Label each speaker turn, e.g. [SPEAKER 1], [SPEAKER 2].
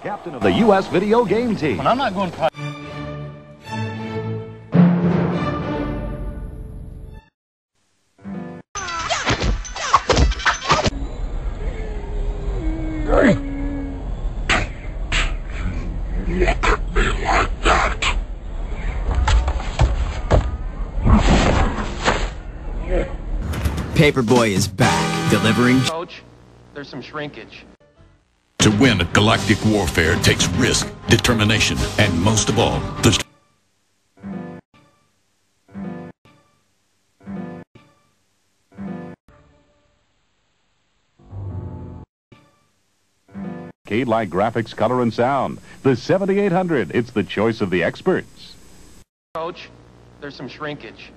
[SPEAKER 1] captain of the U.S. video game team.
[SPEAKER 2] But I'm not going to...
[SPEAKER 3] Look at me like that.
[SPEAKER 4] Paperboy is back, delivering...
[SPEAKER 2] Coach, there's some shrinkage.
[SPEAKER 3] To win at galactic warfare takes risk, determination, and most of all, the...
[SPEAKER 1] Arcade-like graphics, color, and sound. The 7800. It's the choice of the experts.
[SPEAKER 2] Coach, there's some shrinkage.